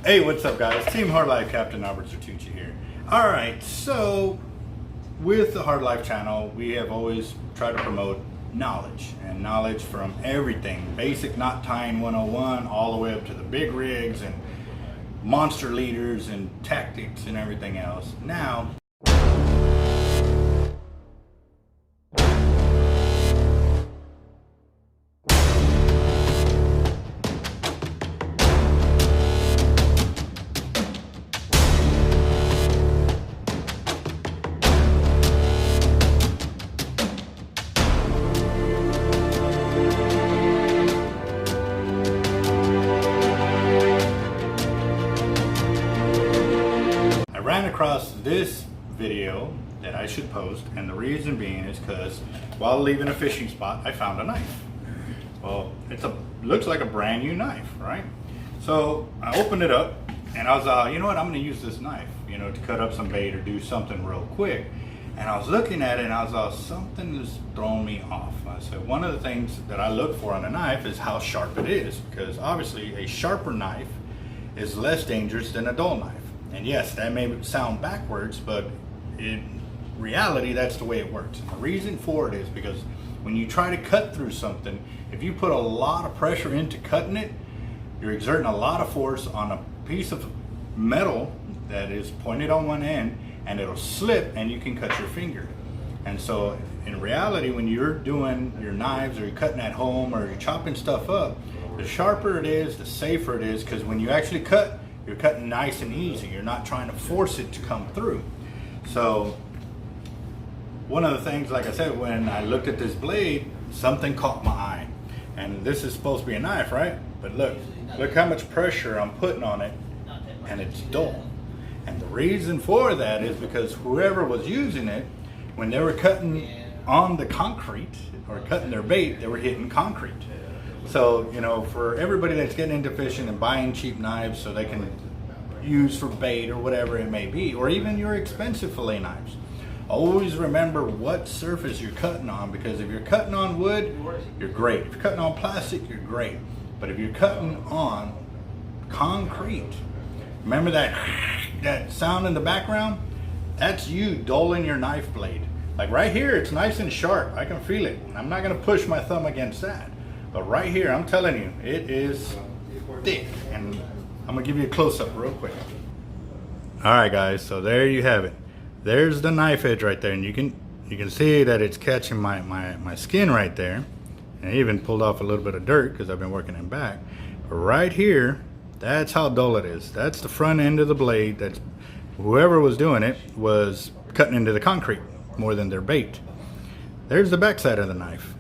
Hey, what's up guys? Team Hard Life Captain Albert Zertuche here. Alright, so with the Hard Life channel, we have always tried to promote knowledge, and knowledge from everything. Basic knot tying 101 all the way up to the big rigs and monster leaders and tactics and everything else. Now, across this video that I should post, and the reason being is because while leaving a fishing spot I found a knife. Well, looks like a brand new knife, right? So I opened it up and I was you know what, I'm gonna use this knife, you know, to cut up some bait or do something real quick. And I was looking at it and I was something is throwing me off. I said, one of the things that I look for on a knife is how sharp it is, because obviously a sharper knife is less dangerous than a dull knife. And yes, that may sound backwards, but in reality, that's the way it works. And the reason for it is because when you try to cut through something, if you put a lot of pressure into cutting it, you're exerting a lot of force on a piece of metal that is pointed on one end, and it'll slip and you can cut your finger. And so in reality, when you're doing your knives or you're cutting at home or you're chopping stuff up, the sharper it is, the safer it is, because when you actually cut, you're cutting nice and easy. You're not trying to force it to come through. So one of the things, like I said, when I looked at this blade, something caught my eye. And this is supposed to be a knife, right? But look how much pressure I'm putting on it, and it's dull. And the reason for that is because whoever was using it, when they were cutting on the concrete or cutting their bait, they were hitting concrete. So, you know, for everybody that's getting into fishing and buying cheap knives so they can use for bait or whatever it may be, or even your expensive fillet knives, always remember what surface you're cutting on, because if you're cutting on wood, you're great. If you're cutting on plastic, you're great. But if you're cutting on concrete, remember that sound in the background? That's you dulling your knife blade. Like right here, it's nice and sharp. I can feel it. I'm not gonna push my thumb against that. But right here, I'm telling you, it is thick. And I'm gonna give you a close-up real quick. All right, guys, so there you have it. There's the knife edge right there, and you can see that it's catching my skin right there. And I even pulled off a little bit of dirt because I've been working in back. But right here, that's how dull it is. That's the front end of the blade. That's whoever was doing it was cutting into the concrete more than their bait. There's the back side of the knife.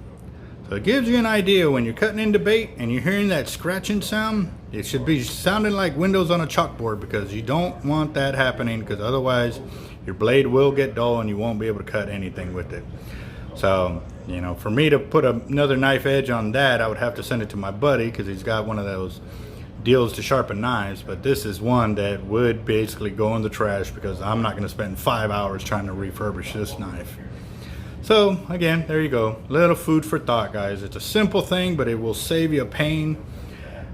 So it gives you an idea when you're cutting into bait and you're hearing that scratching sound, it should be sounding like windows on a chalkboard, because you don't want that happening, because otherwise your blade will get dull and you won't be able to cut anything with it. So, you know, for me to put another knife edge on that, I would have to send it to my buddy, because he's got one of those deals to sharpen knives. But this is one that would basically go in the trash, because I'm not going to spend 5 hours trying to refurbish this knife. So again, there you go. Little food for thought, guys. It's a simple thing, but it will save you a pain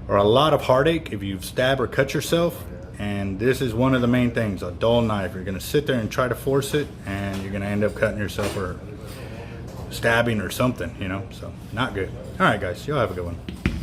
or a lot of heartache if you stab or cut yourself. And this is one of the main things, a dull knife. You're gonna sit there and try to force it, and you're gonna end up cutting yourself or stabbing or something, you know, so not good. All right, guys, y'all have a good one.